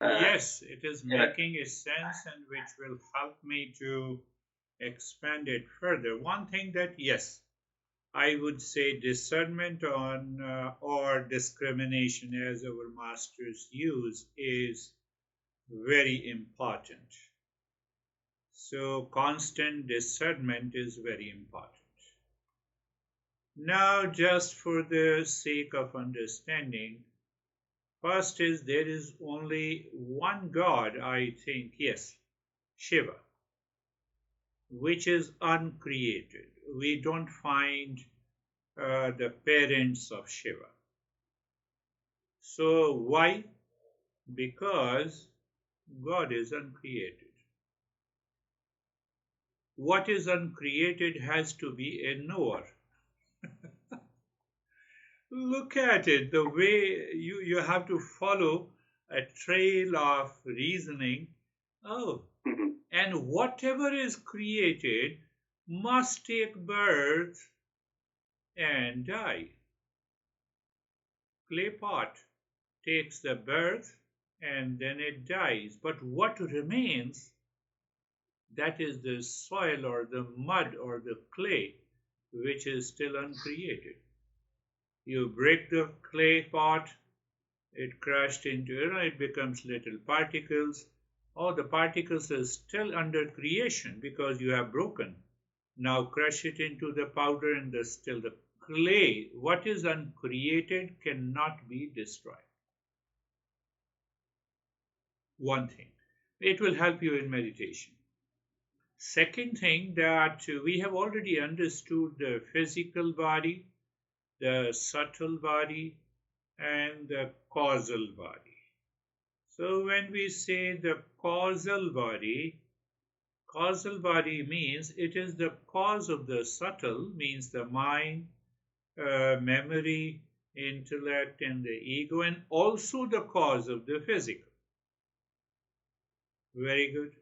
Yes, it is You know, making a sense and which will help me to expand it further. One thing that, yes, I would say discernment on or discrimination, as our masters use, is very important. So, constant discernment is very important. Now, just for the sake of understanding, first is there is only one God, I think, yes, Shiva, which is uncreated. We don't find the parents of Shiva. So, why? Because God is uncreated. What is uncreated has to be a knower. Look at it, the way you have to follow a trail of reasoning. Oh, mhm. and whatever is created must take birth and die. Clay pot takes the birth and then it dies. But what remains, that is the soil or the mud or the clay, which is still uncreated. You break the clay pot, it crashed into, it becomes little particles. All the particles are still under creation because you have broken. Now crush it into the powder and still the clay. What is uncreated cannot be destroyed. One thing. It will help you in meditation. Second thing, that we have already understood the physical body, the subtle body, and the causal body. So when we say the causal body means it is the cause of the subtle, means the mind, memory, intellect, and the ego, and also the cause of the physical. Very good.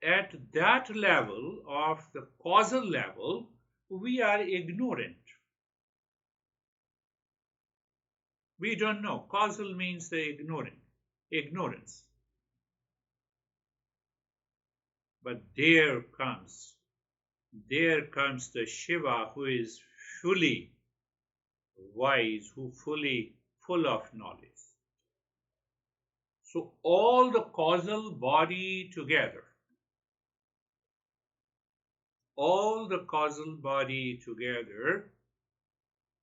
At that level of the causal level, we are ignorant. We don't know. Causal means the ignorance. But there comes the Shiva who is fully wise, who fully full of knowledge. So all the causal body together,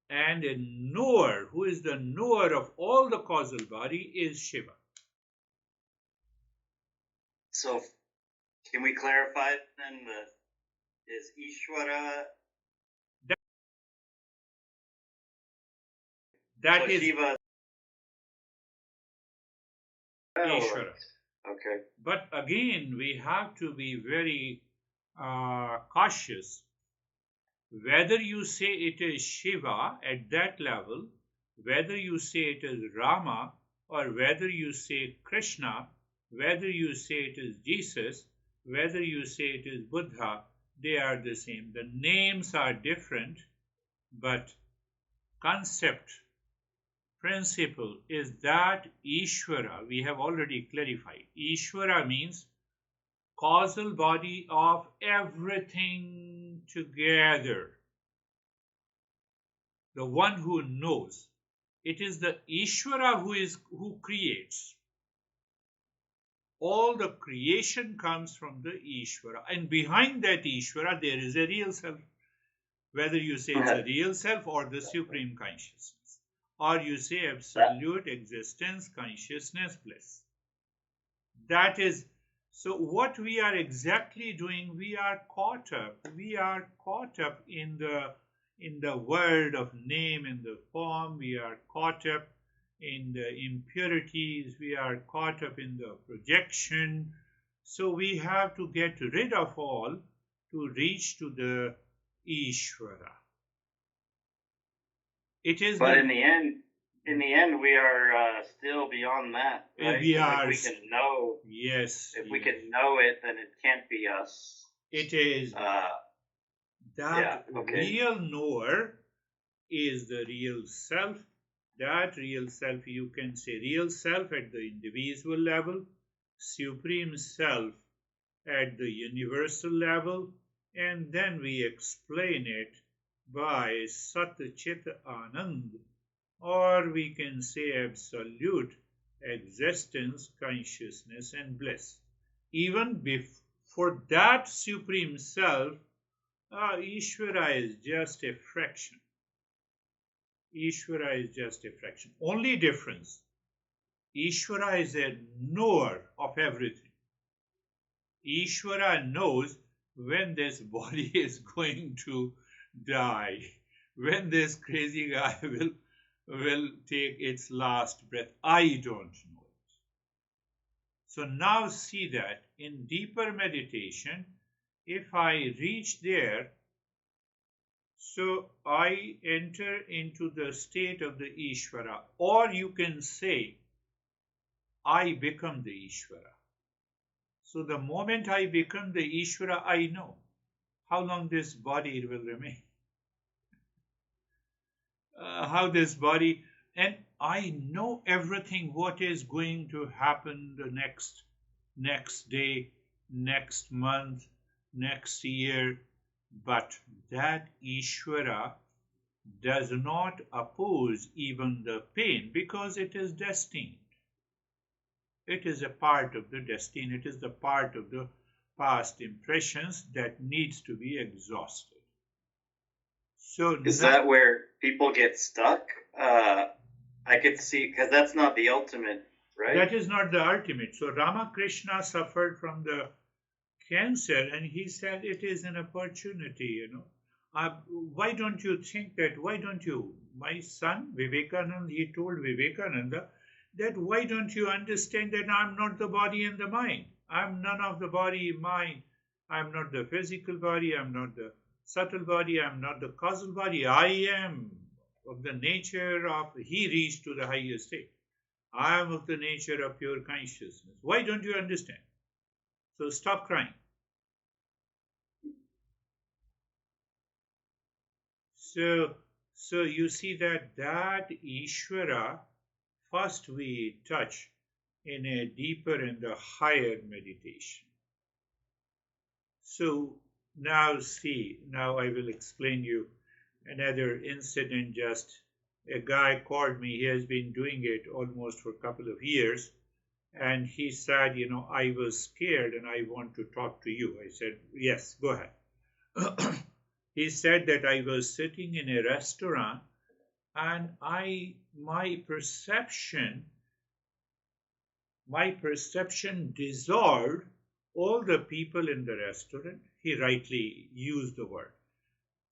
and a knower, who is the knower of all the causal body, is Shiva. So can we clarify then? Is Ishvara, That, that so is Shiva? Oh, Ishvara. okay. But again, we have to be very cautious. Whether you say it is Shiva at that level, whether you say it is Rama, or whether you say Krishna, whether you say it is Jesus, whether you say it is Buddha, they are the same. The names are different, but concept, principle is that Ishvara, we have already clarified. Ishvara means causal body of everything together, the one who knows. It is the Ishvara who creates. All the creation comes from the Ishvara, and behind that Ishvara there is a real self. Whether you say it's a real self or the supreme consciousness, or you say That, absolute existence, consciousness, bliss. That is, so what we are exactly doing, we are caught up in the world of name and the form. We are caught up in the impurities. We are caught up in the projection. So we have to get rid of all to reach to the Ishvara. It is but the in the end, we are still beyond that, right? we Because if are we can know, yes, if we yes. can know it, then it can't be us. It is Uh, yeah. that Okay. real knower is the real self, That real self, you can say real self at the individual level, supreme self at the universal level, and then we explain it by Sat Chit Anand, or we can say absolute existence, consciousness, and bliss. Even for that supreme self, Ishvara is just a fraction. Ishvara is just a fraction. Only difference, Ishvara is a knower of everything. Ishvara knows when this body is going to die, when this crazy guy will take its last breath. I don't know it. So now see that in deeper meditation, if I reach there, so I enter into the state of the Ishvara, or you can say, I become the Ishvara. So the moment I become the Ishvara, I know how long this body will remain. How this body, and I know everything what is going to happen the next day, next month, next year, but that Ishvara does not oppose even the pain because it is destined. It is a part of the destiny. It is the part of the past impressions that needs to be exhausted. So is that where people get stuck? I could see, because that's not the ultimate, right? That is not the ultimate. So Ramakrishna suffered from the cancer, and he said it is an opportunity, why don't you think that, why don't you, my son Vivekananda, he told Vivekananda that why don't you understand that I'm not the body and the mind. I'm none of the body, mind. I'm not the physical body. I'm not the subtle body. I'm not the causal body. I am of the nature of, he reached to the highest state. I am of the nature of pure consciousness. Why don't you understand? So stop crying. So you see that Ishvara, first we touch in a deeper and a higher meditation. So now I will explain you another incident. Just a guy called me, he has been doing it almost for a couple of years, and he said, I was scared and I want to talk to you. I said, yes, go ahead. He said that I was sitting in a restaurant and my perception dissolved all the people in the restaurant. He rightly used the word.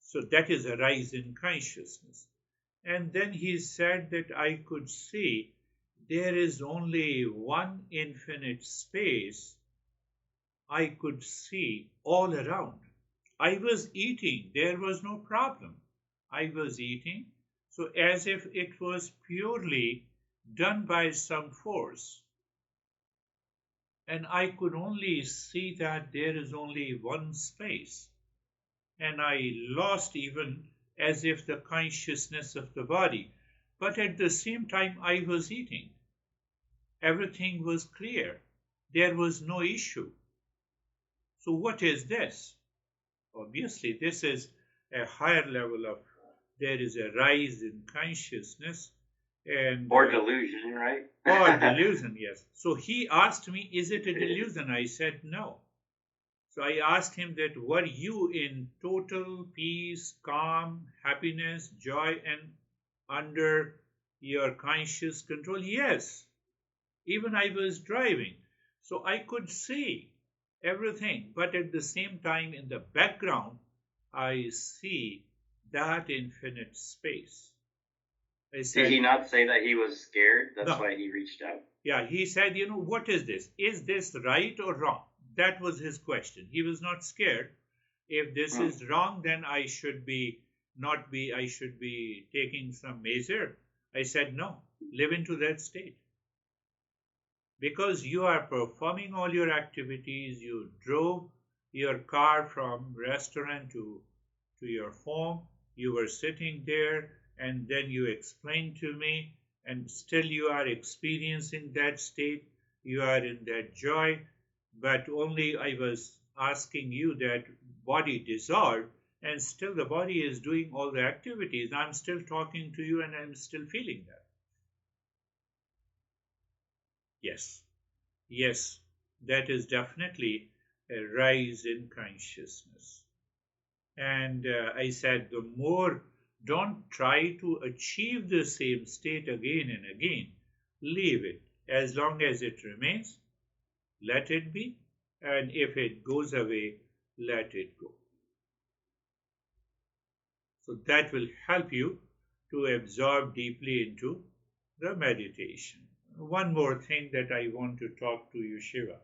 So that is a rise in consciousness. And then he said that I could see there is only one infinite space. I could see all around. I was eating. There was no problem. I was eating. So as if it was purely done by some force. And I could only see that there is only one space. And I lost even as if the consciousness of the body. But at the same time, I was eating. Everything was clear. There was no issue. So what is this? Obviously, this is a higher level of, there is a rise in consciousness. Or delusion, right? Or delusion, yes. So he asked me, is it a delusion? I said, no. So I asked him that, were you in total peace, calm, happiness, joy, and under your conscious control? Yes. Even I was driving. So I could see everything. But at the same time, in the background, I see that infinite space. Did he not say that he was scared? That's no. Why he reached out? Yeah, he said, what is this? Is this right or wrong? That was his question. He was not scared. If this is wrong, then I should be taking some measure. I said, no, live into that state. Because you are performing all your activities, you drove your car from restaurant to your home, you were sitting there, and then you explain to me, and still you are experiencing that state, you are in that joy, but only I was asking you that body dissolved, and still the body is doing all the activities. I'm still talking to you and I'm still feeling that. Yes, yes, that is definitely a rise in consciousness. And I said, the more, don't try to achieve the same state again and again. Leave it. As long as it remains, let it be. And if it goes away, let it go. So that will help you to absorb deeply into the meditation. One more thing that I want to talk to you, Shiva.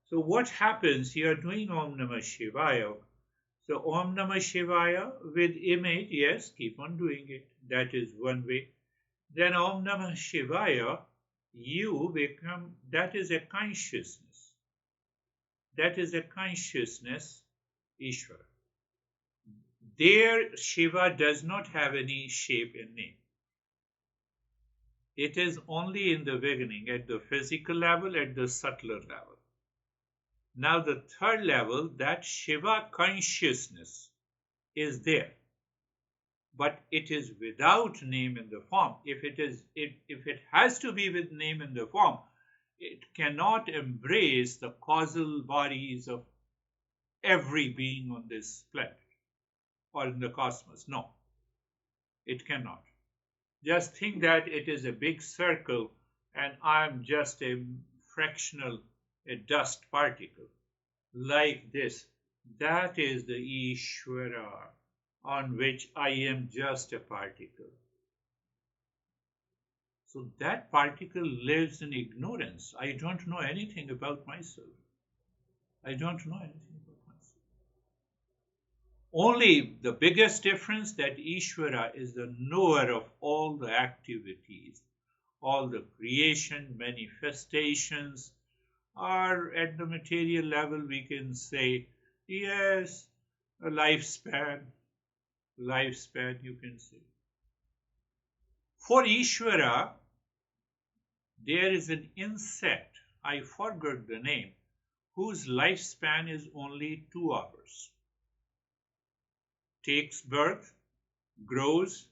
So what happens? You are doing Om Namah Shivaya. So Om Namah Shivaya with image, yes, keep on doing it. That is one way. Then Om Namah Shivaya, you become, that is a consciousness. That is a consciousness, Ishvara. There, Shiva does not have any shape and name. It is only in the beginning, at the physical level, at the subtler level. Now the third level, that Shiva consciousness is there, but it is without name in the form. If it has to be with name in the form, it cannot embrace the causal bodies of every being on this planet or in the cosmos. No, it cannot. Just think that it is a big circle and I'm just a fractional, a dust particle. Like this. That is the Ishvara on which I am just a particle. So that particle lives in ignorance. I don't know anything about myself. I don't know anything about myself. Only the biggest difference that Ishvara is the knower of all the activities, all the creation, manifestations, or at the material level we can say, yes, a lifespan you can say. For Ishvara, there is an insect, I forgot the name, whose lifespan is only 2 hours. Takes birth, grows,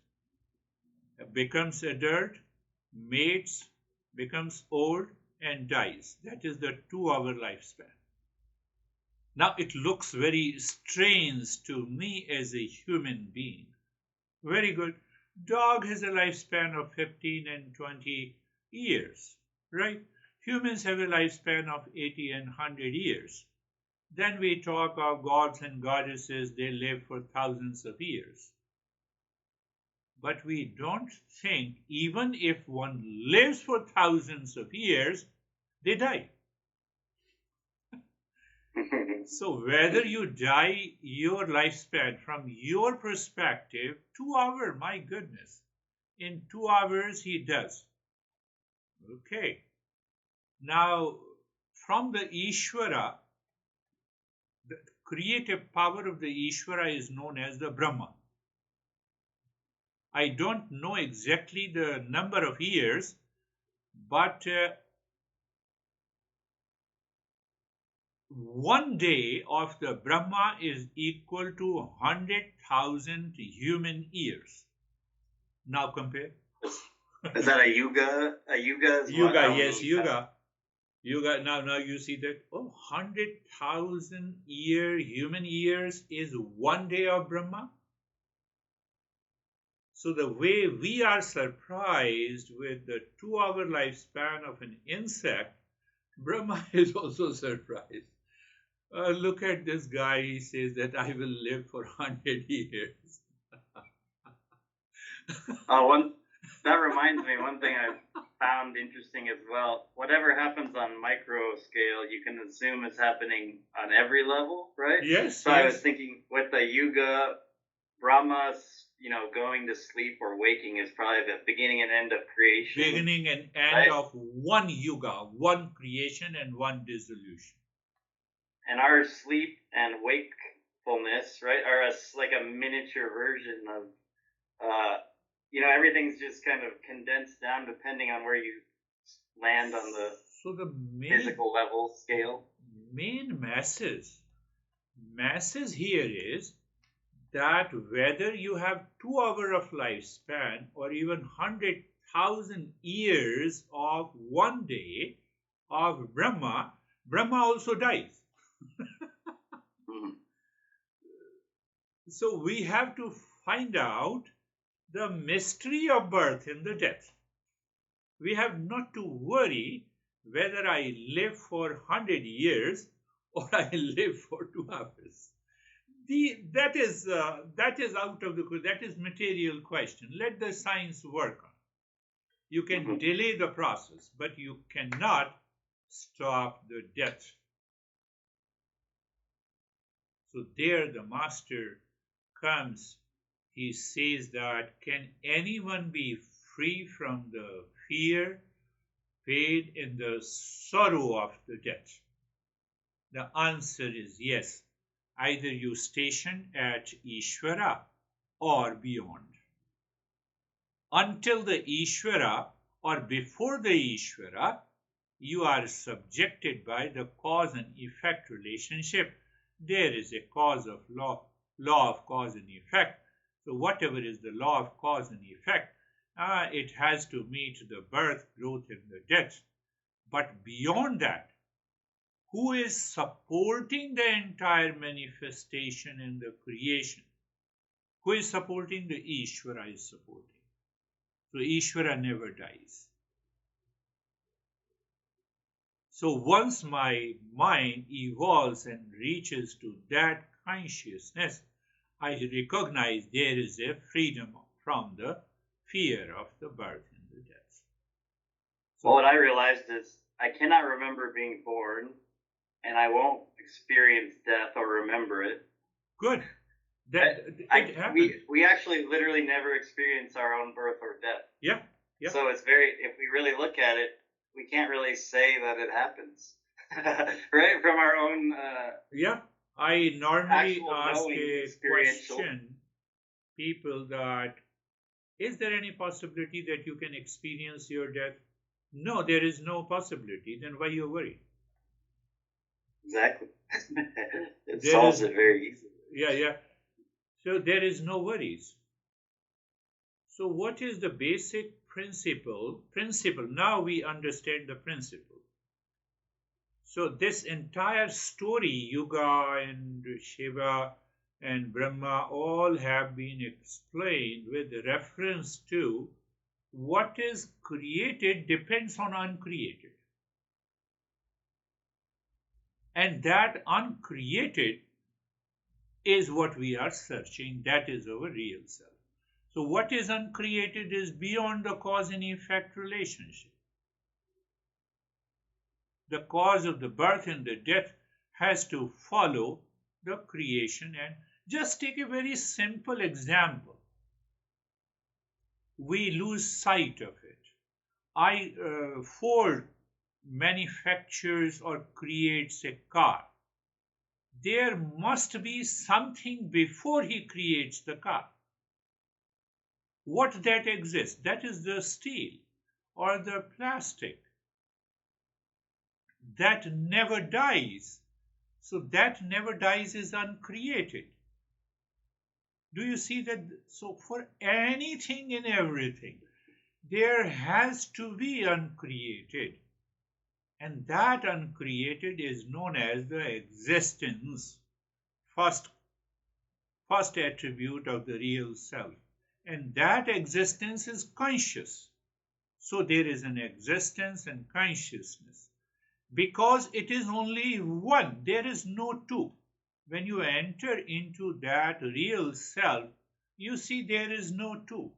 becomes adult, mates, becomes old, and dies. That is the 2-hour lifespan. Now it looks very strange to me as a human being. Very good. Dog has a lifespan of 15 and 20 years, right? Humans have a lifespan of 80 and 100 years. Then we talk of gods and goddesses, they live for thousands of years. But we don't think, even if one lives for thousands of years, they die. So whether you die, your lifespan, from your perspective, 2 hours, my goodness. In 2 hours he does. Okay. Now, from the Ishvara, the creative power of the Ishvara is known as the Brahma. I don't know exactly the number of years, but one day of the Brahma is equal to 100,000 human years. Now compare. Is that a yuga? A yuga is Yuga, what? yes, yuga. Yuga, now you see that, 100,000 human years is one day of Brahma. So the way we are surprised with the 2-hour lifespan of an insect, Brahma is also surprised. Look at this guy, he says that I will live for 100 years. That reminds me, one thing I found interesting as well. Whatever happens on micro scale, you can assume is happening on every level, right? Yes. So yes. I was thinking with the yuga, Brahma's, going to sleep or waking is probably the beginning and end of creation. Beginning and end right? Of one yuga, one creation and one dissolution. And our sleep and wakefulness, right, are like a miniature version of everything's just kind of condensed down depending on where you land on the So the physical level scale. main masses here is that whether you have 2 hours of lifespan or even 100,000 years of one day of Brahma also dies. So we have to find out the mystery of birth and the death. We have not to worry whether I live for 100 years or I live for 2 hours. That is out of the question. That is material question. Let the science work on. You can delay the process, but you cannot stop the death. So there the master comes. He says that can anyone be free from the fear, pain, and the sorrow of the death? The answer is yes. Either you station at Ishvara or beyond. Until the Ishvara or before the Ishvara, you are subjected by the cause and effect relationship. There is a cause of law of cause and effect. So whatever is the law of cause and effect, it has to meet the birth, growth, and the death. But beyond that, who is supporting the entire manifestation and the creation? Who is supporting? The Ishvara is supporting. So Ishvara never dies. So once my mind evolves and reaches to that consciousness, I recognize there is a freedom from the fear of the birth and the death. So what I realized is I cannot remember being born, and I won't experience death or remember it. Good. We actually literally never experience our own birth or death. Yeah. So it's if we really look at it, we can't really say that it happens, right? From our own. I normally ask a question, people, that is there any possibility that you can experience your death? No, there is no possibility. Then why you worry? Exactly. It solves it very easily. Yeah. So there is no worries. So what is the basic principle? Now we understand the principle. So this entire story, Yuga and Shiva and Brahma, all have been explained with reference to what is created depends on uncreated. And that uncreated is what we are searching. That is our real self. So what is uncreated is beyond the cause and effect relationship. The cause of the birth and the death has to follow the creation. And just take a very simple example. We lose sight of it. Ford manufactures or creates a car. There must be something before he creates the car. What that exists? That is the steel or the plastic. That never dies. So that never dies is uncreated. Do you see that? So for anything and everything, there has to be uncreated. And that uncreated is known as the existence, first attribute of the real self. And that existence is conscious. So there is an existence and consciousness. Because it is only one, there is no two. When you enter into that real self, you see there is no two.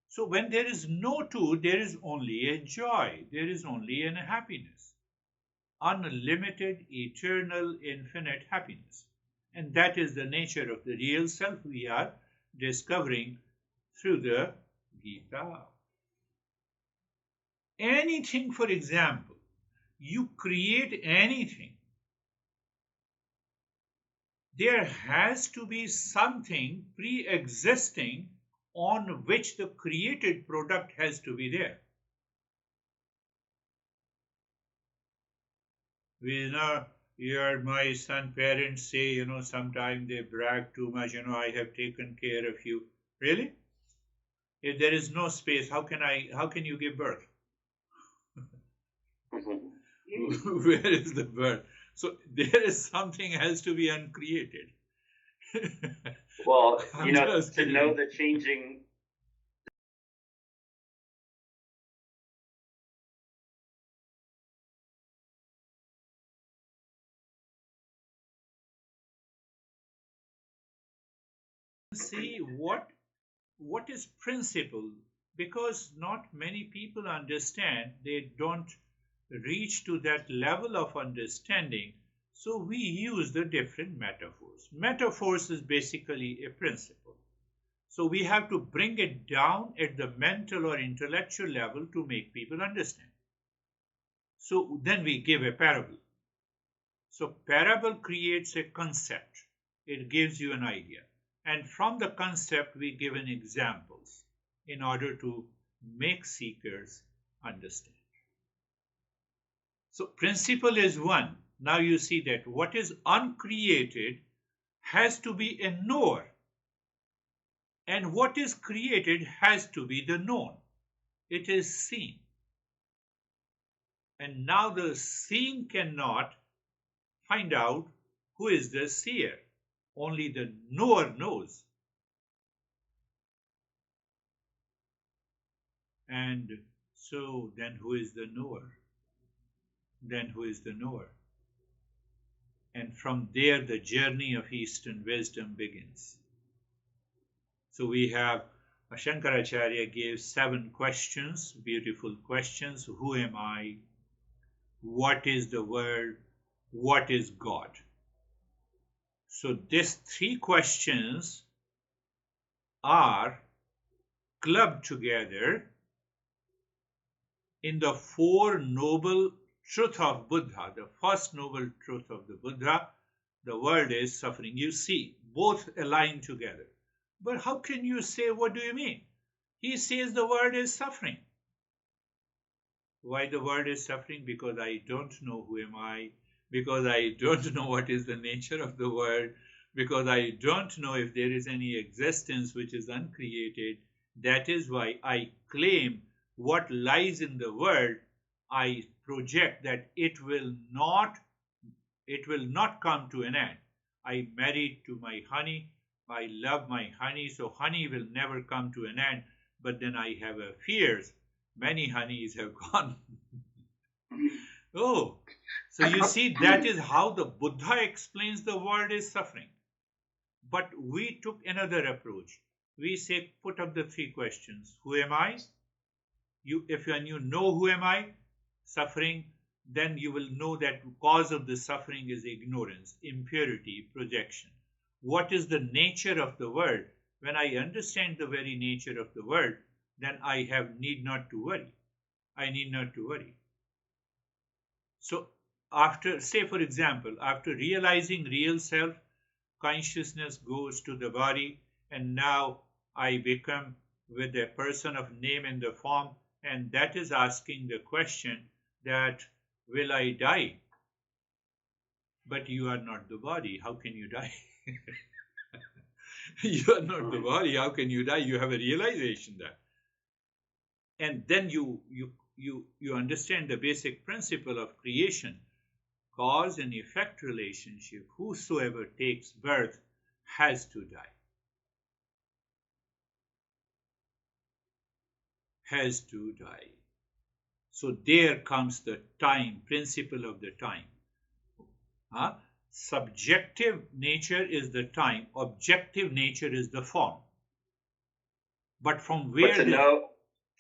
So when there is no two, there is only a joy, there is only a happiness. Unlimited, eternal, infinite happiness. And that is the nature of the real self we are discovering through the Gita. Anything, for example, you create anything, there has to be something pre-existing on which the created product has to be there. You heard my son parents say, sometimes they brag too much, I have taken care of you. Really? If there is no space, how can you give birth? Where is the birth? So there is something has to be uncreated. Well, to know the changing. See what is principle, because not many people understand, they don't reach to that level of understanding, so we use the different metaphors is basically a principle, so we have to bring it down at the mental or intellectual level to make people understand. So then we give a parable. So parable creates a concept, it gives you an idea, and from the concept we give an examples in order to make seekers understand. So principle is one. Now you see that what is uncreated has to be a knower, and what is created has to be the known. It is seen. And now the seeing cannot find out who is the seer. Only the knower knows. And so then who is the knower? Then who is the knower? And from there the journey of Eastern wisdom begins. So we have Shankaracharya gave 7 questions, beautiful questions. Who am I? What is the world? What is God? So these 3 questions are clubbed together in the 4 noble truth of Buddha. The first noble truth of the Buddha, the world is suffering. You see, both align together. But how can you say, what do you mean? He says the world is suffering. Why the world is suffering? Because I don't know who am I, because I don't know what is the nature of the world, because I don't know if there is any existence which is uncreated. That is why I claim what lies in the world. I project that it will not come to an end. I married to my honey. I love my honey, so honey will never come to an end. But then I have a fears. Many honeys have gone. Oh, so you see, that is how the Buddha explains the world is suffering. But we took another approach. We say, put up the 3 questions. Who am I? If you know who am I, suffering, then you will know that cause of the suffering is ignorance, impurity, projection. What is the nature of the world? When I understand the very nature of the world, then I need not to worry. I need not to worry. So after, say for example, after realizing real self, consciousness goes to the body, and now I become with a person of name and the form, and that is asking the question that, will I die? But you are not the body, how can you die? You are not the body, how can you die? You have a realization that. And then you understand the basic principle of creation, cause and effect relationship. Whosoever takes birth has to die. Has to die. So there comes the time, principle of the time. Subjective nature is the time, objective nature is the form. But from where to know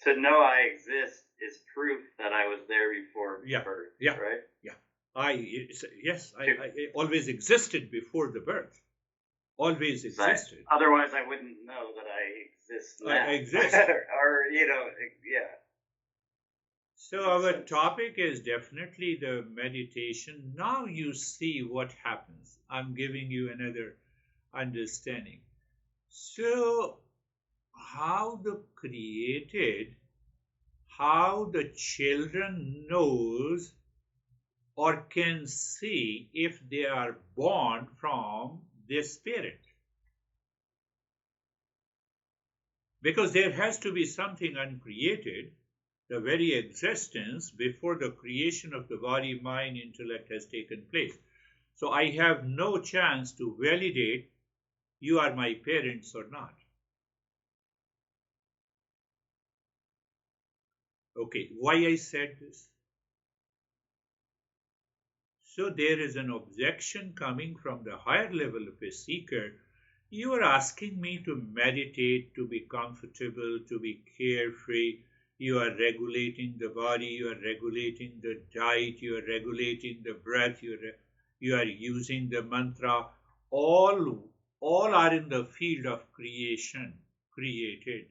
I exist is proof that I was there before birth. Yeah, right? Yeah. I always existed before the birth. Always existed. Otherwise, I wouldn't know that I exist now. I exist. or yeah. So our topic is definitely the meditation. Now you see what happens. I'm giving you another understanding. So how the created, how the children knows or can see if they are born from this spirit. Because there has to be something uncreated, the very existence before the creation of the body, mind, intellect has taken place. So I have no chance to validate you are my parents or not. Okay, why I said this? So there is an objection coming from the higher level of a seeker. You are asking me to meditate, to be comfortable, to be carefree. You are regulating the body, you are regulating the diet, you are regulating the breath, you are using the mantra. All are in the field of creation, created.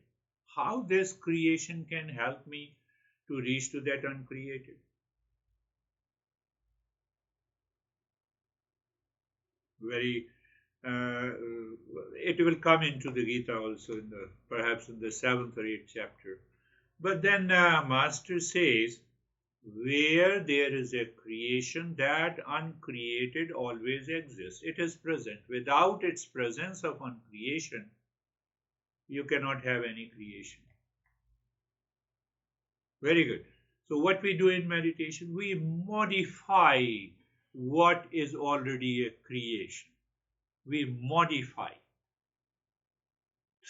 How this creation can help me to reach to that uncreated? Very it will come into the Gita also in the perhaps in the seventh or eighth chapter. But then Master says, where there is a creation, that uncreated always exists. It is present. Without its presence of uncreation, you cannot have any creation. Very good. So what we do in meditation, we modify what is already a creation. We modify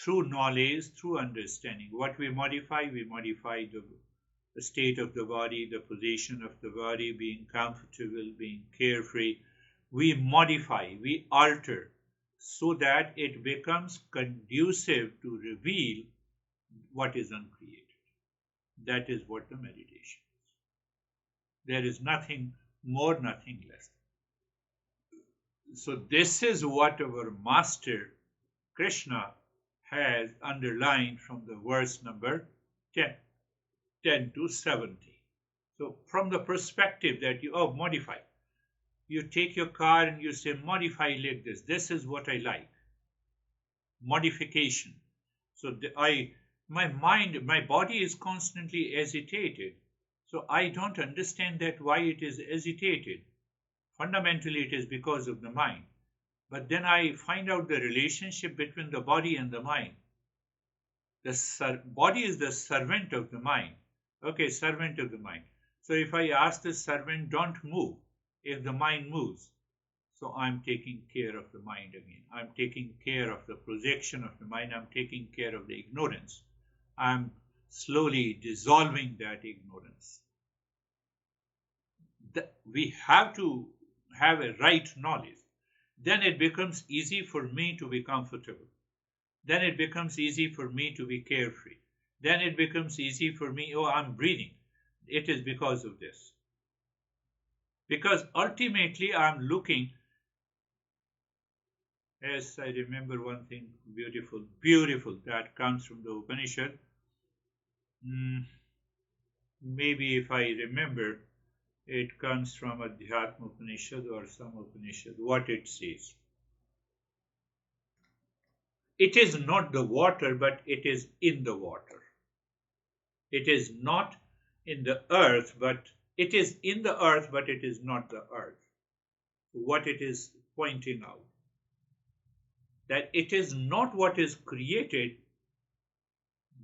through knowledge, through understanding. What we modify the state of the body, the position of the body, being comfortable, being carefree. We modify, we alter so that it becomes conducive to reveal what is uncreated. That is what the meditation is. There is nothing more, nothing less. So this is what our master Krishna has underlined from the verse number 10 to 70. So from the perspective that you modify, you take your car and you say modify like this. This is what I like. Modification. So my mind, my body is constantly agitated. So I don't understand that why it is agitated. Fundamentally, it is because of the mind. But then I find out the relationship between the body and the mind. The body is the servant of the mind. Okay, servant of the mind. So if I ask the servant, don't move, if the mind moves, so I'm taking care of the mind again. I'm taking care of the projection of the mind. I'm taking care of the ignorance. I'm slowly dissolving that ignorance. We have to have a right knowledge. Then it becomes easy for me to be comfortable. Then it becomes easy for me to be carefree. Then it becomes easy for me, oh, I'm breathing. It is because of this. Because ultimately I'm looking, yes, I remember one thing beautiful, beautiful, that comes from the Upanishad. Maybe if I remember, it comes from Adhyatma Upanishad or some Upanishad, what it says. It is not the water, but it is in the water. It is not in the earth, but it is in the earth, but it is not the earth. What it is pointing out, that it is not what is created,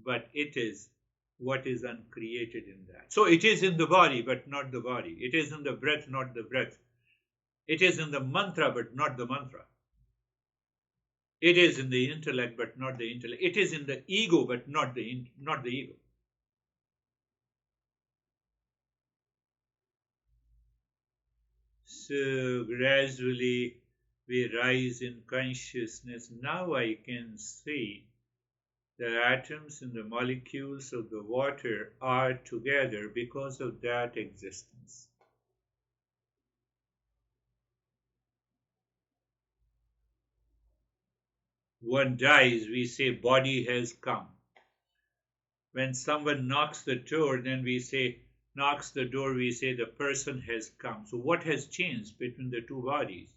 but it is what is uncreated in that. So it is in the body, but not the body. It is in the breath, not the breath. It is in the mantra, but not the mantra. It is in the intellect, but not the intellect. It is in the ego, but not the ego. So gradually we rise in consciousness. Now I can see the atoms and the molecules of the water are together because of that existence. One dies, we say body has come. When someone knocks the door, then we say knocks the door, we say the person has come. So what has changed between the two bodies?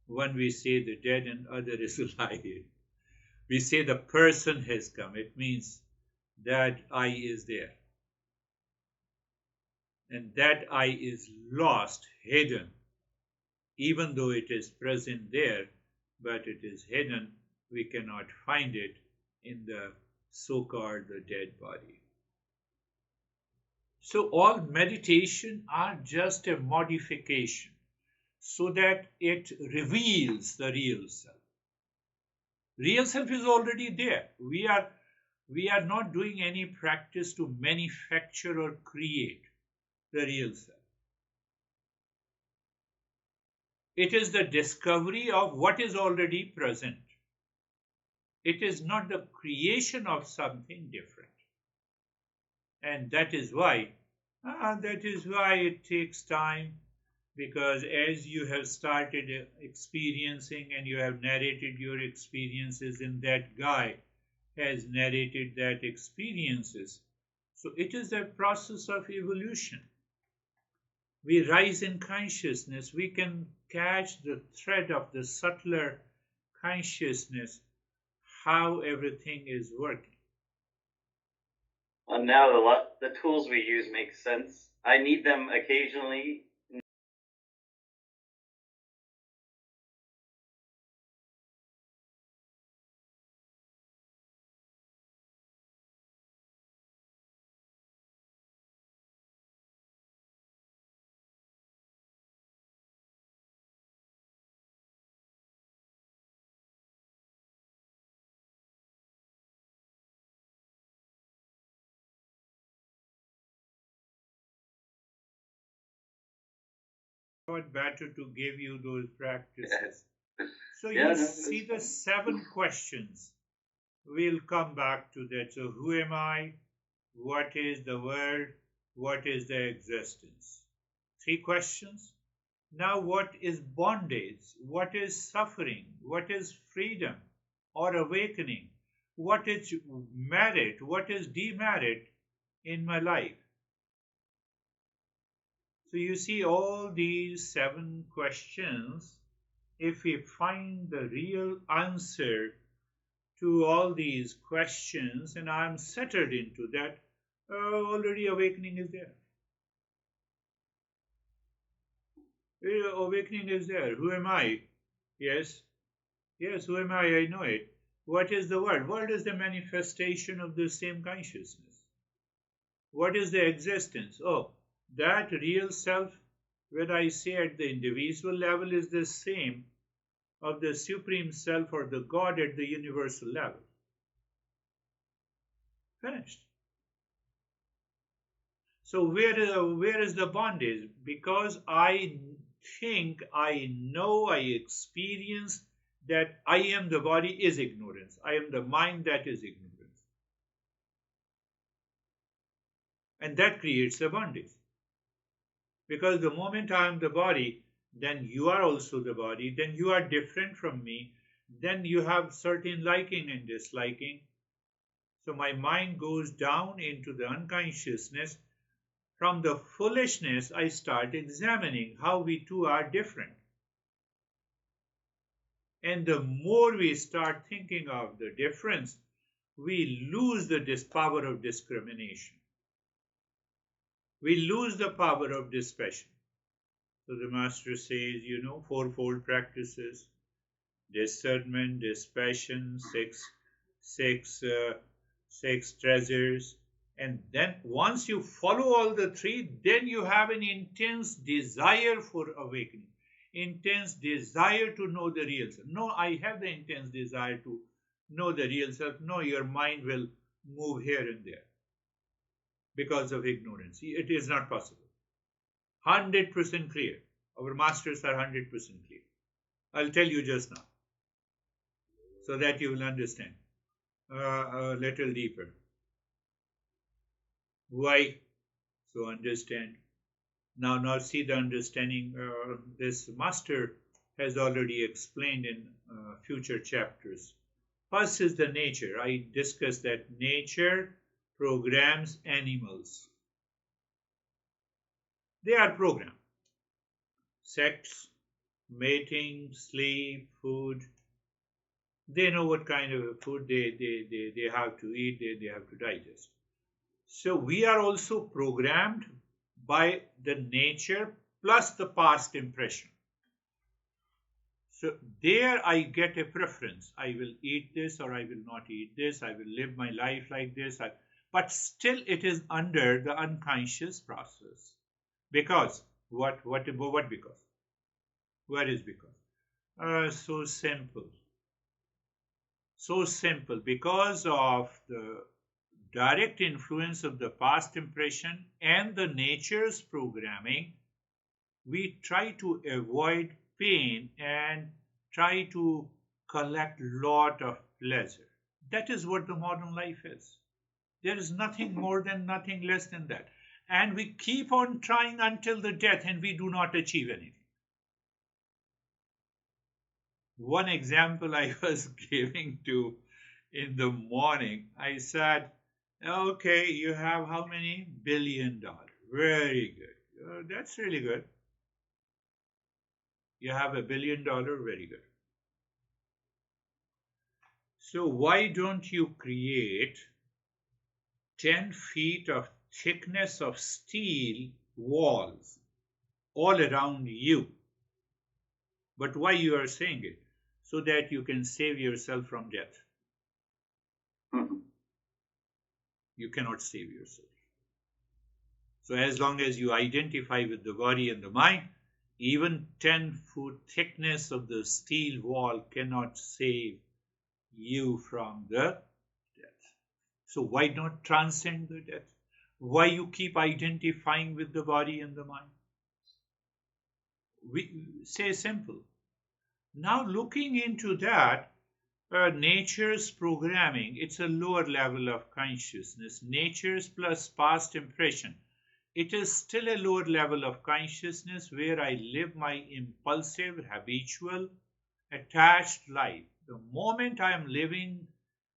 One we say the dead and other is alive. We say the person has come. It means that I is there. And that I is lost, hidden, even though it is present there, but it is hidden. We cannot find it in the so-called the dead body. So all meditation are just a modification so that it reveals the real self. Real self is already there. We are not doing any practice to manufacture or create the real self. It is the discovery of what is already present. It is not the creation of something different. And that is why it takes time, because as you have started experiencing and you have narrated your experiences, and that guy has narrated that experiences, so it is a process of evolution. We rise in consciousness, we can catch the thread of the subtler consciousness, how everything is working. Well, now the tools we use make sense. I need them occasionally. Thought better to give you those practices. So Yeah, you no, see the 7 questions. We'll come back to that. So who am I? What is the world? What is the existence? 3 questions. Now what is bondage? What is suffering? What is freedom or awakening? What is merit? What is demerit in my life? So you see all these 7 questions. If we find the real answer to all these questions, and I'm settled into that, already awakening is there. Awakening is there. Who am I? Yes. Yes, who am I? I know it. What is the world? World is the manifestation of the same consciousness. What is the existence? Oh, that real self, when I say at the individual level, is the same of the supreme self or the God at the universal level. Finished. So where is the bondage? Because I think, I know, I experience that I am the body is ignorance. I am the mind that is ignorance. And that creates a bondage. Because the moment I am the body, then you are also the body, then you are different from me, then you have certain liking and disliking. So my mind goes down into the unconsciousness. From the foolishness, I start examining how we two are different. And the more we start thinking of the difference, we lose this power of discrimination. We lose the power of dispassion. So the master says, fourfold practices: discernment, dispassion, six treasures. And then once you follow all the 3, then you have an intense desire for awakening, intense desire to know the real self. No, I have the intense desire to know the real self. No, your mind will move here and there because of ignorance. It is not possible. 100% clear. Our masters are 100% clear. I'll tell you just now so that you will understand a little deeper. Why? So understand. Now see the understanding. This master has already explained in future chapters. First is the nature. I discussed that nature programs animals. They are programmed. Sex, mating, sleep, food. They know what kind of food they have to eat, they have to digest. So we are also programmed by the nature plus the past impression. So there I get a preference. I will eat this or I will not eat this. I will live my life like this. But still it is under the unconscious process. Because what because? What is because? So simple. So simple. Because of the direct influence of the past impression and the nature's programming, we try to avoid pain and try to collect lot of pleasure. That is what the modern life is. There is nothing more than nothing less than that. And we keep on trying until the death and we do not achieve anything. One example I was giving to in the morning, I said, okay, you have how many? $1 billion. Very good. That's really good. You have $1 billion, very good. So why don't you create 10 feet of thickness of steel walls all around you? But why you are saying it? So that you can save yourself from death. You cannot save yourself. So as long as you identify with the body and the mind, even 10-foot thickness of the steel wall cannot save you from the death. So why not transcend the death? Why you keep identifying with the body and the mind? We say simple. Now looking into that, nature's programming, it's a lower level of consciousness. Nature's plus past impression. It is still a lower level of consciousness where I live my impulsive, habitual, attached life. The moment I am living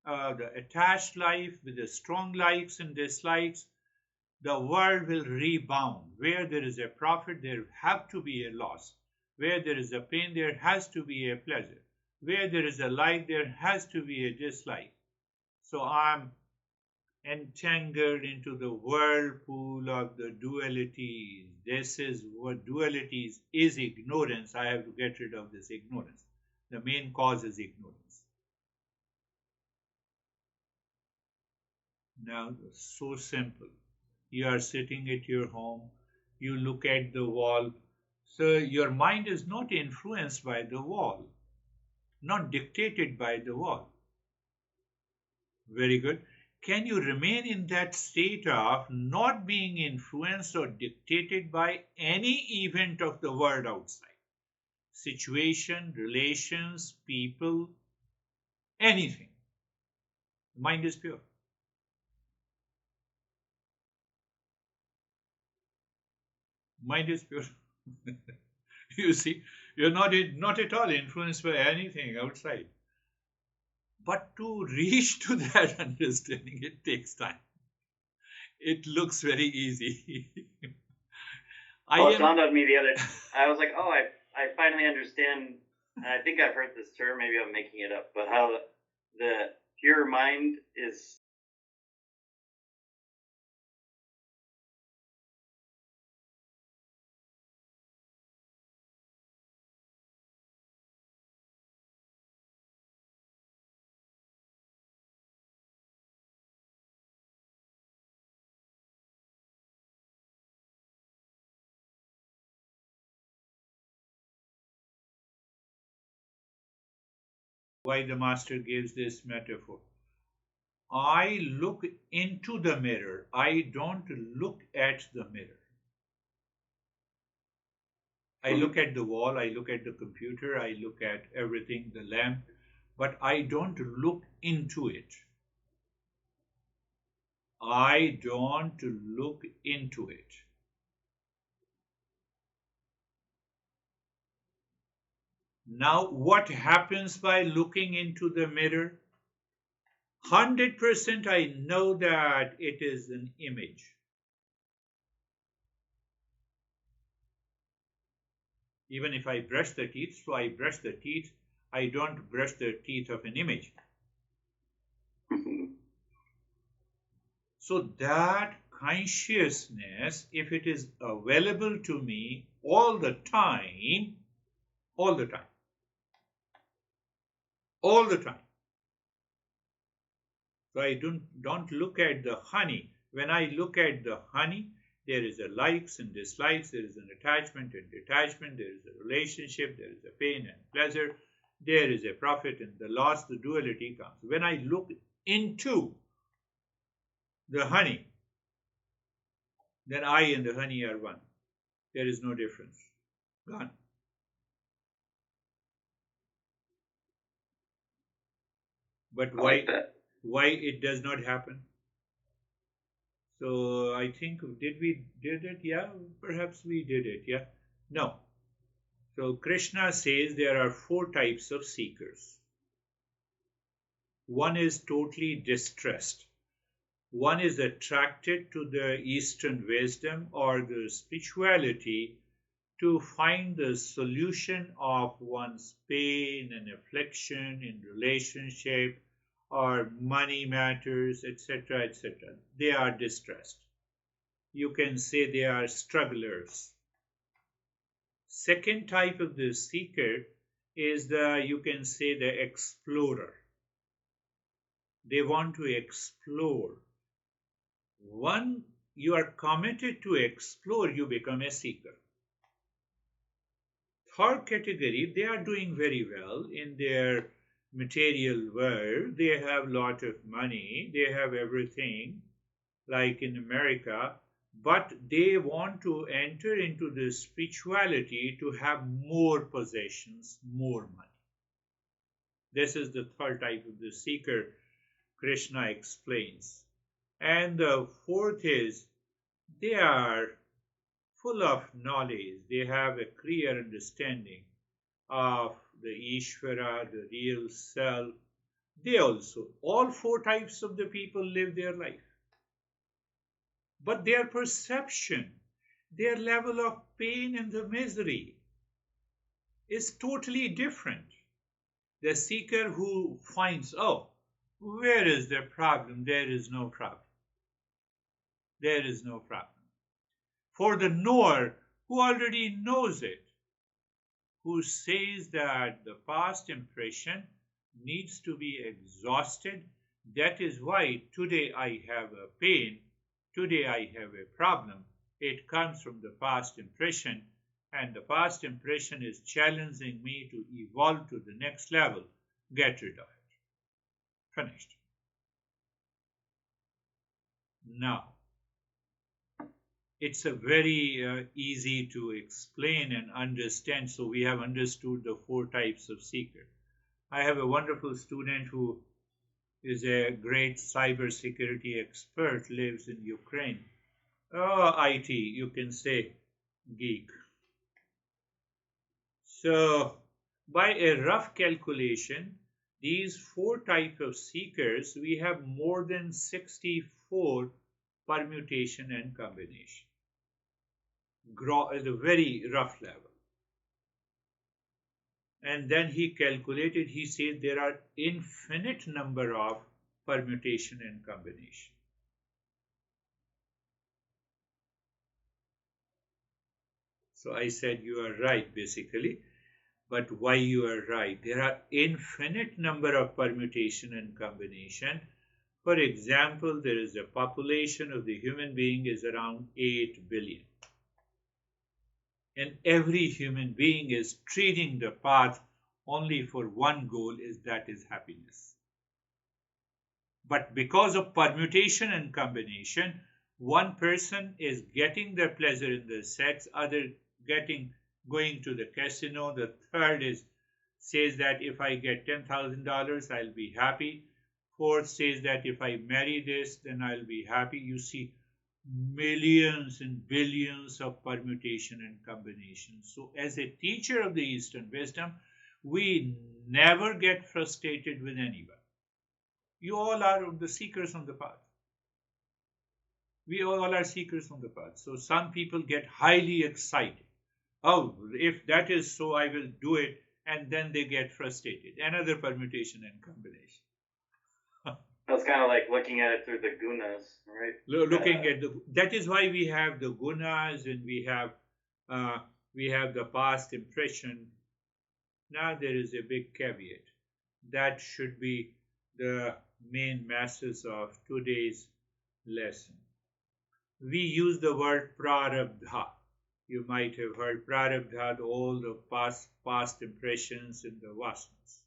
the attached life with the strong likes and dislikes, the world will rebound. Where there is a profit, there have to be a loss. Where there is a pain, there has to be a pleasure. Where there is a like, there has to be a dislike. So I'm entangled into the whirlpool of the dualities. This is what dualities is ignorance. I have to get rid of this ignorance. The main cause is ignorance. Now, so simple. You are sitting at your home, you look at the wall. So your mind is not influenced by the wall, not dictated by the wall. Very good. Can you remain in that state of not being influenced or dictated by any event of the world outside? Situation, relations, people, anything. Mind is pure. Mind is pure. You see, you're not at all influenced by anything outside. But to reach to that understanding, it takes time. It looks very easy. It dawned on me the other. I was like, oh, I finally understand. And I think I've heard this term. Maybe I'm making it up. But how the pure mind is. Why the master gives this metaphor. I look into the mirror. I don't look at the mirror. I look at the wall, I look at the computer, I look at everything, the lamp, but I don't look into it. I don't look into it. Now, what happens by looking into the mirror? 100% I know that it is an image. Even if I brush the teeth, so I brush the teeth, I don't brush the teeth of an image. So that consciousness, if it is available to me all the time, all the time, all the time. So I don't look at the honey. When I look at the honey, there is a likes and dislikes, there is an attachment and detachment, there is a relationship, there is a pain and pleasure, there is a profit and the loss, the duality comes. When I look into the honey, then I and the honey are one. There is no difference. Gone. But why it does not happen? So I think, did it? Yeah, perhaps we did it. Yeah. No. So Krishna says there are 4 types of seekers. One is totally distressed. One is attracted to the Eastern wisdom or the spirituality to find the solution of one's pain and affliction in relationship or money matters, etc., etc. They are distressed. You can say they are strugglers. Second type of the seeker is you can say the explorer. They want to explore. One, you are committed to explore, you become a seeker. Third category, they are doing very well in their material world. They have a lot of money, they have everything, like in America, but they want to enter into the spirituality to have more possessions, more money. This is the third type of the seeker Krishna explains. And the fourth is they are full of knowledge. They have a clear understanding of the Ishvara, the real self. They also, all 4 types of the people live their life. But their perception, their level of pain and the misery is totally different. The seeker who finds, oh, where is the problem? There is no problem. There is no problem. For the knower who already knows it, who says that the past impression needs to be exhausted, that is why today I have a pain, today I have a problem. It comes from the past impression, and the past impression is challenging me to evolve to the next level. Get rid of it. Finished. Now, it's a very easy to explain and understand. So we have understood the 4 types of seeker. I have a wonderful student who is a great cybersecurity expert, lives in Ukraine. IT, you can say geek. So by a rough calculation, these 4 types of seekers, we have more than 64 permutation and combination. At a very rough level. And then he calculated, he said there are infinite number of permutation and combination. So I said you are right basically, but why you are right? There are infinite number of permutation and combination. For example, there is a population of the human being is around 8 billion. And every human being is treading the path only for one goal, that is happiness. But because of permutation and combination, one person is getting their pleasure in the sex, other going to the casino, the third says that if I get $10,000, I'll be happy. Fourth says that if I marry this, then I'll be happy. You see, millions and billions of permutation and combinations. So as a teacher of the Eastern wisdom, we never get frustrated with anyone. You all are the seekers on the path. We all are seekers on the path. So some people get highly excited. Oh, if that is so, I will do it. And then they get frustrated. Another permutation and combination. That's kind of like looking at it through the gunas, right? Looking at that is why we have the gunas and uh, we have the past impression. Now there is a big caveat. That should be the main message of today's lesson. We use the word prarabdha. You might have heard prarabdha, all the past impressions and the vasanas.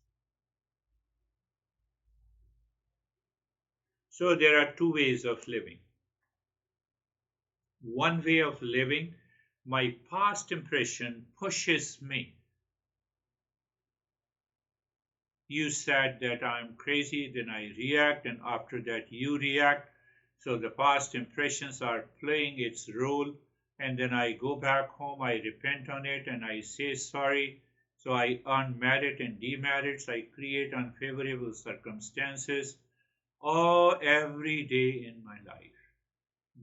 So there are two ways of living. One way of living, my past impression pushes me. You said that I'm crazy, then I react, and after that you react. So the past impressions are playing its role, and then I go back home, I repent on it, and I say sorry. So I earn merit and demerits, I create unfavorable circumstances every day in my life.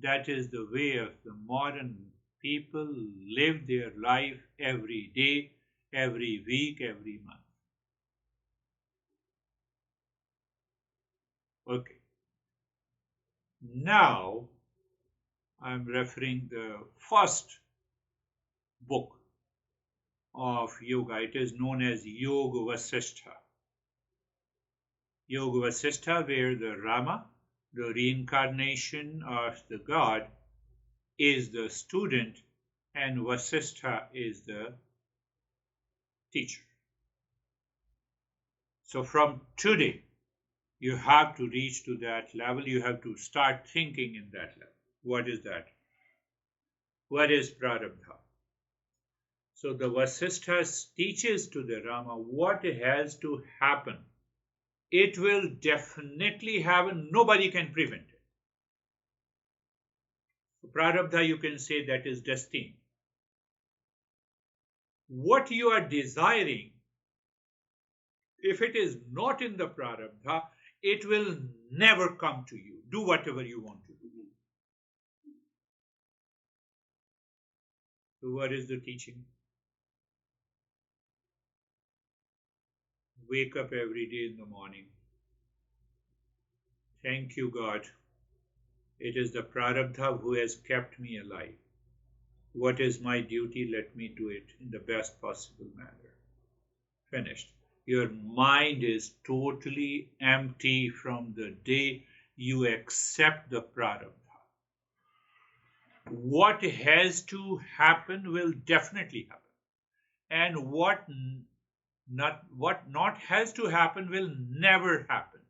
That is the way of the modern people live their life every day, every week, every month. Okay. Now I'm referring the first book of yoga. It is known as Yoga Vasishtha. Yoga Vasishtha, where the Rama, the reincarnation of the god, is the student and Vasishtha is the teacher. So from today, you have to reach to that level. You have to start thinking in that level. What is that? What is prarabdha? So the Vasishtha teaches to the Rama what has to happen. It will definitely happen. Nobody can prevent it. So prarabdha, you can say that is destiny. What you are desiring, if it is not in the prarabdha, it will never come to you. Do whatever you want to do. So what is the teaching? Wake up every day in the morning. Thank you, God. It is the prarabdha who has kept me alive. What is my duty? Let me do it in the best possible manner. Finished. Your mind is totally empty from the day you accept the prarabdha. What has to happen will definitely happen. And what not has to happen will never happen.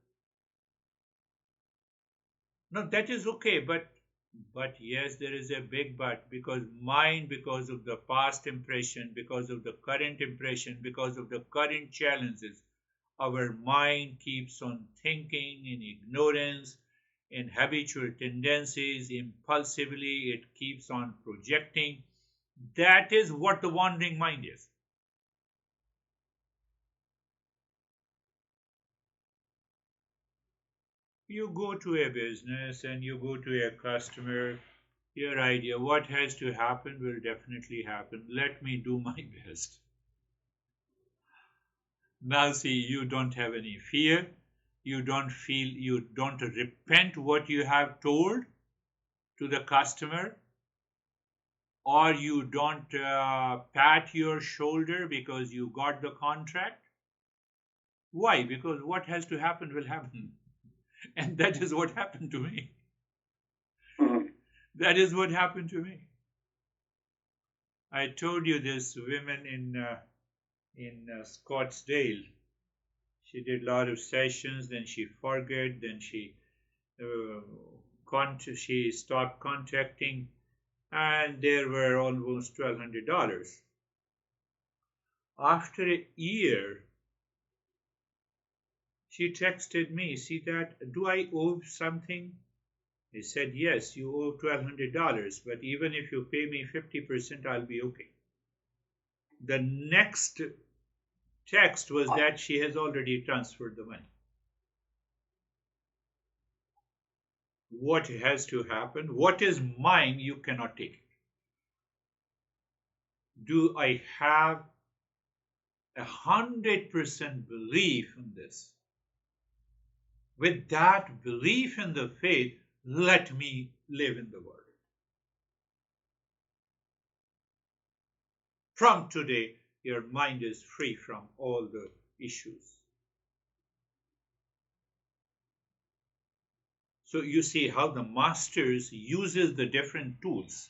No, that is okay, but yes, there is a big but, because mind, because of the past impression, because of the current impression, because of the current challenges, our mind keeps on thinking in ignorance, in habitual tendencies, impulsively, it keeps on projecting. That is what the wandering mind is. You go to a business and you go to a customer, your idea, what has to happen will definitely happen. Let me do my best. Now, see, you don't have any fear. You don't feel, you don't repent what you have told to the customer, or you don't pat your shoulder because you got the contract. Why? Because what has to happen will happen. And that is what happened to me. That is what happened to me. I told you this woman in Scottsdale. She did a lot of sessions, then she forgot, then she stopped contacting, and there were almost $1,200. After a year, she texted me, see that, do I owe something? I said, yes, you owe $1,200, but even if you pay me 50%, I'll be okay. The next text was that she has already transferred the money. What has to happen? What is mine, you cannot take it. Do I have 100% belief in this? With that belief in the faith, let me live in the world. From today, your mind is free from all the issues. So you see how the masters uses the different tools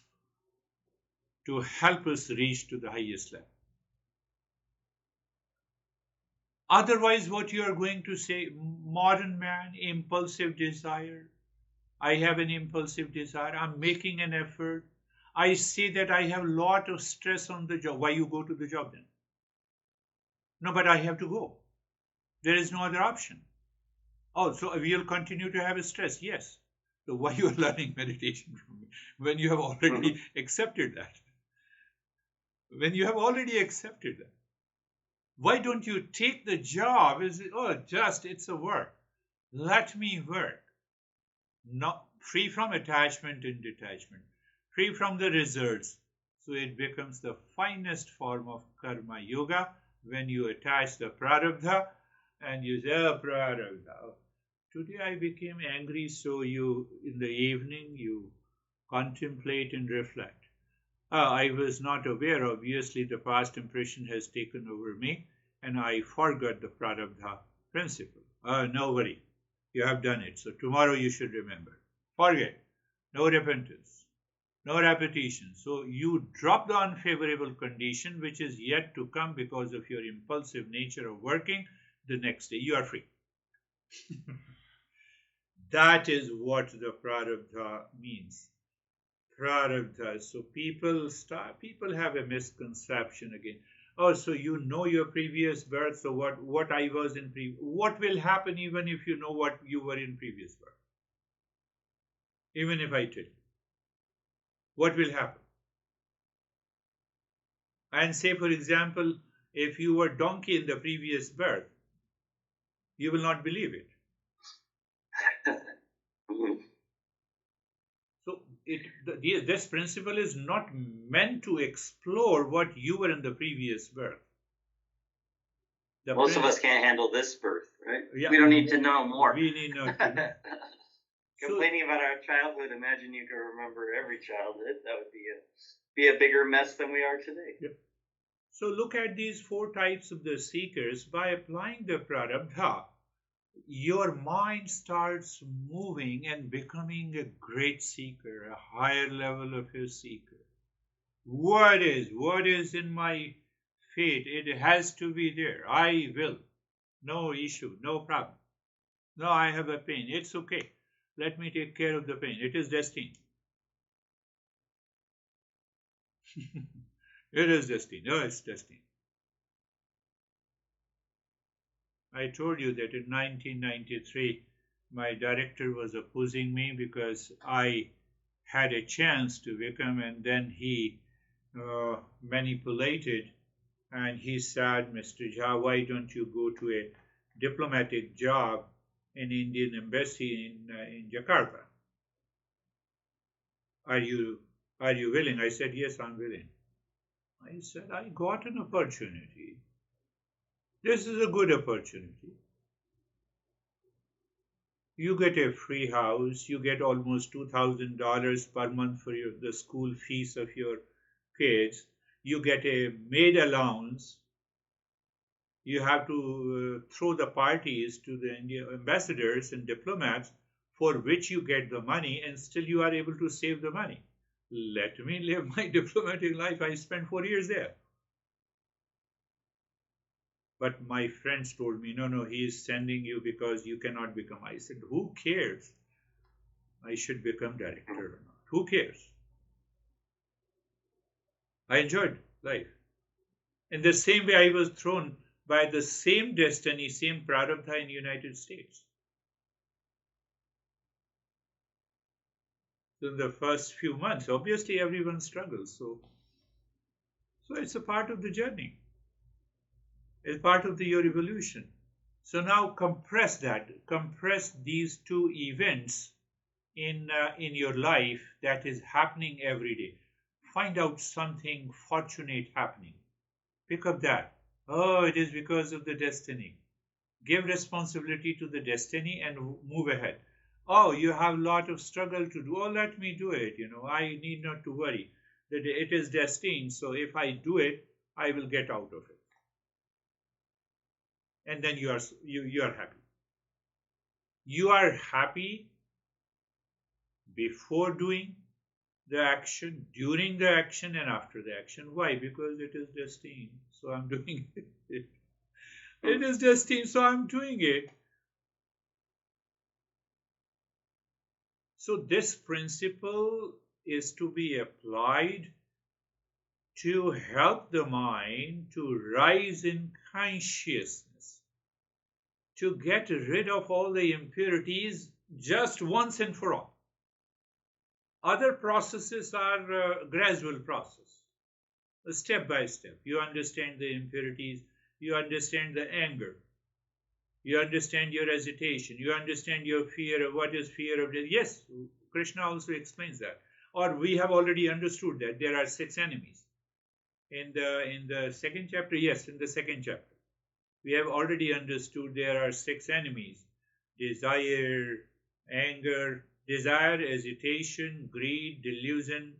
to help us reach to the highest level. Otherwise, what you are going to say, modern man, impulsive desire. I have an impulsive desire. I'm making an effort. I say that I have a lot of stress on the job. Why you go to the job then? No, but I have to go. There is no other option. Oh, so we'll continue to have stress. Yes. So why you are learning meditation from me when you have already accepted that? When you have already accepted that. Why don't you take the job as, oh, just it's a work. Let me work. Not free from attachment and detachment. Free from the results. So it becomes the finest form of karma yoga when you attach the prarabdha and you say, oh, prarabdha. Today I became angry, so you, in the evening, you contemplate and reflect. I was not aware, obviously, the past impression has taken over me, and I forgot the prarabdha principle. No worry, you have done it, so tomorrow you should remember. Forget, no repentance, no repetition. So you drop the unfavorable condition which is yet to come because of your impulsive nature of working. The next day you are free. That is what the prarabdha means. Prarabdha. So people have a misconception again. Oh, so you know your previous birth. So what I was in what will happen even if you know what you were in previous birth? Even if I tell you, what will happen? And say, for example, if you were donkey in the previous birth, you will not believe it. So this principle is not meant to explore what you were in the previous birth. Most of us can't handle this birth, right? Yeah, we don't need to know more. We need not to know. Complaining about our childhood, imagine you could remember every childhood. That would be a bigger mess than we are today. Yep. So look at these 4 types of the seekers. By applying the prarabdha, your mind starts moving and becoming a great seeker, a higher level of a seeker. What is in my fate? It has to be there. I will. No issue, no problem. No, I have a pain. It's okay. Let me take care of the pain. It is destined. It is destined. No, it's destined. I told you that in 1993, my director was opposing me because I had a chance to become, and then he manipulated, and he said, Mr. Jha, why don't you go to a diplomatic job in Indian embassy in Jakarta? Are you willing? I said, yes, I'm willing. I said, I got an opportunity. This is a good opportunity. You get a free house. You get almost $2,000 per month for the school fees of your kids. You get a maid allowance. You have to throw the parties to the Indian ambassadors and diplomats for which you get the money, and still you are able to save the money. Let me live my diplomatic life. I spent 4 years there. But my friends told me, no, he is sending you because you cannot become. I said, who cares? I should become director or not. Who cares? I enjoyed life. In the same way, I was thrown by the same destiny, same prarabdha in the United States. So in the first few months, obviously everyone struggles. So it's a part of the journey. It's part of your evolution. So now compress these 2 events in your life that is happening every day. find out something fortunate happening. Pick up that. Oh, it is because of the destiny. Give responsibility to the destiny and move ahead. Oh, you have a lot of struggle to do. Oh, let me do it. I need not to worry that it is destined. So if I do it, I will get out of it. And then you are happy. You are happy before doing the action, during the action, and after the action. Why? Because it is destined. So I'm doing it. It is destined, so I'm doing it. So this principle is to be applied to help the mind to rise in consciousness, to get rid of all the impurities just once and for all. Other processes are a gradual process, step by step. You understand the impurities, you understand the anger, you understand your hesitation, you understand your fear of what is fear of death. Yes, Krishna also explains that. Or we have already understood that there are 6 enemies. In the second chapter, yes, in the second chapter, we have already understood there are 6 enemies: desire, anger, hesitation, greed, delusion,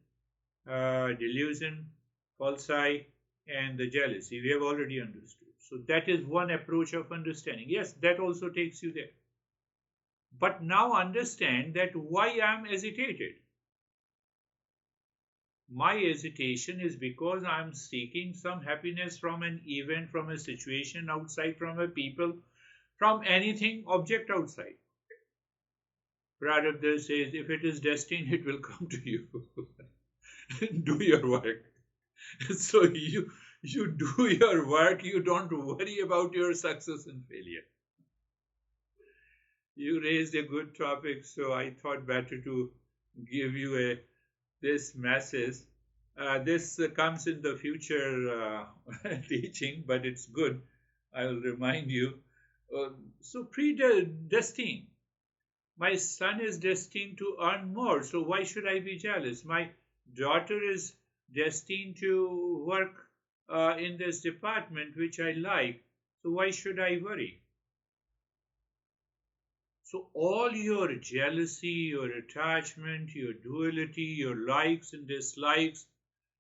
falsity, and the jealousy. We have already understood. So that is one approach of understanding. Yes, that also takes you there. But now understand that why I am hesitated. My hesitation is because I am seeking some happiness from an event, from a situation outside, from a people, from anything, object outside. Prarabdha says, if it is destined, it will come to you. Do your work. So you do your work, you don't worry about your success and failure. You raised a good topic, so I thought better to give you this message. This comes in the future teaching, but it's good. I will remind you. So predestined. My son is destined to earn more, so why should I be jealous? My daughter is destined to work in this department which I like, so why should I worry? So all your jealousy, your attachment, your duality, your likes and dislikes,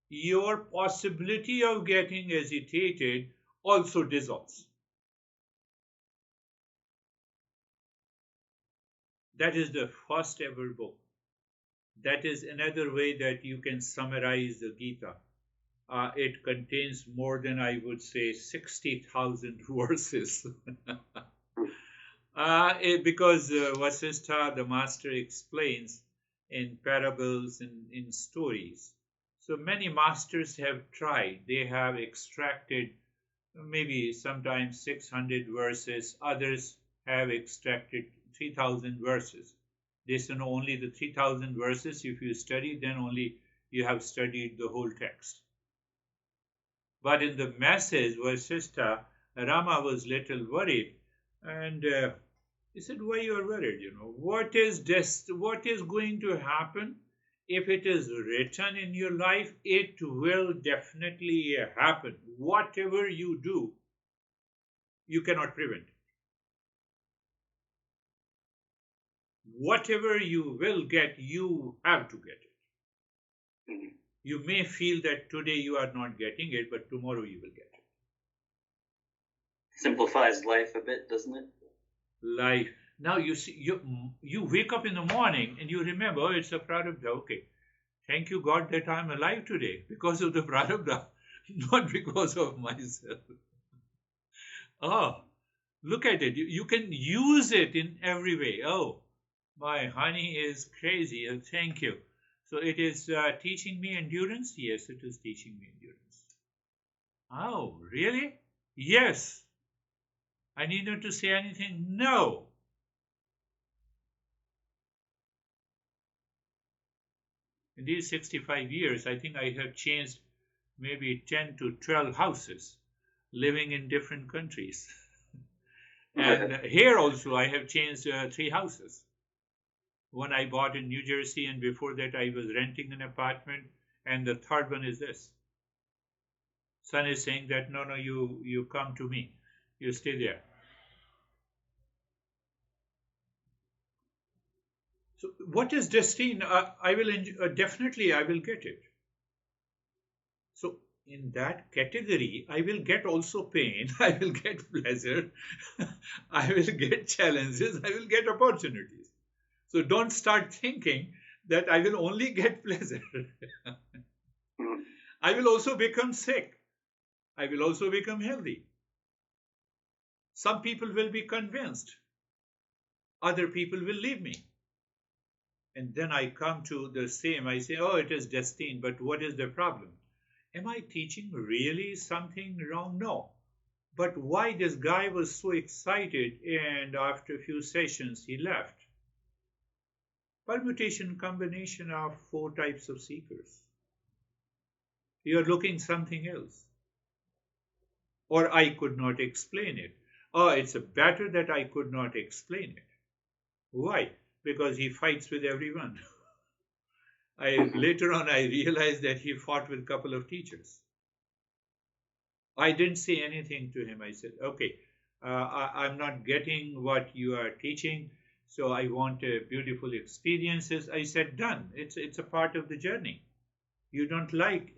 your possibility of getting agitated also dissolves. That is the first ever book. That is another way that you can summarize the Gita. It contains more than, I would say, 60,000 verses. Because Vasistha, the master, explains in parables and in stories. So many masters have tried. They have extracted maybe sometimes 600 verses. Others have extracted 3,000 verses. They say no, only the 3,000 verses. If you study, then only you have studied the whole text. But in the message, Vasistha, Rama was little worried, and he said, "Why you are worried? What is going to happen? If it is written in your life, it will definitely happen. Whatever you do, you cannot prevent it. Whatever you will get, you have to get it. You may feel that today you are not getting it, but tomorrow you will get it." Simplifies life a bit, doesn't it? Life. Now you see, you wake up in the morning and you remember, oh, it's a prarabdha. Okay, thank you God that I'm alive today because of the prarabdha, not because of myself. Oh, look at it. You can use it in every way. Oh, my honey is crazy. Thank you. So it is teaching me endurance? Yes, it is teaching me endurance. Oh, really? Yes. I need not to say anything? No. In these 65 years, I think I have changed maybe 10 to 12 houses, living in different countries. And here also, I have changed 3 houses. One I bought in New Jersey, and before that, I was renting an apartment And the third one is this. Sun is saying that, no, no, you come to me. You stay there. So what is destiny? I will definitely I will get it. So in that category, I will get also pain. I will get pleasure. I will get challenges. I will get opportunities. So don't start thinking that I will only get pleasure. I will also become sick. I will also become healthy. Some people will be convinced. Other people will leave me. And then I come to the same. I say, oh, it is destined. But what is the problem? Am I teaching really something wrong? No. But why this guy was so excited and after a few sessions he left? Permutation combination of 4 types of seekers. You are looking something else. Or I could not explain it. Oh, it's better that I could not explain it. Why? Because he fights with everyone. Later on, I realized that he fought with a couple of teachers. I didn't say anything to him. I said, okay, I'm not getting what you are teaching, so I want beautiful experiences. I said, done. It's a part of the journey. You don't like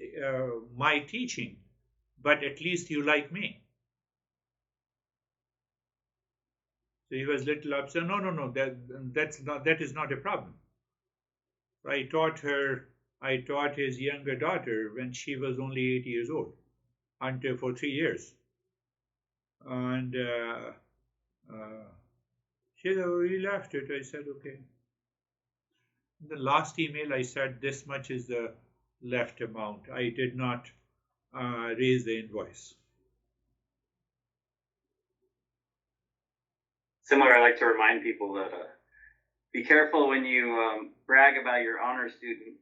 my teaching, but at least you like me. So he was little upset. No, no, no. That is not a problem. I taught his younger daughter when she was only 8 years old, until for 3 years, and we left it. I said, okay. In the last email, I said this much is the left amount. I did not raise the invoice. Similar, I like to remind people that be careful when you brag about your honor student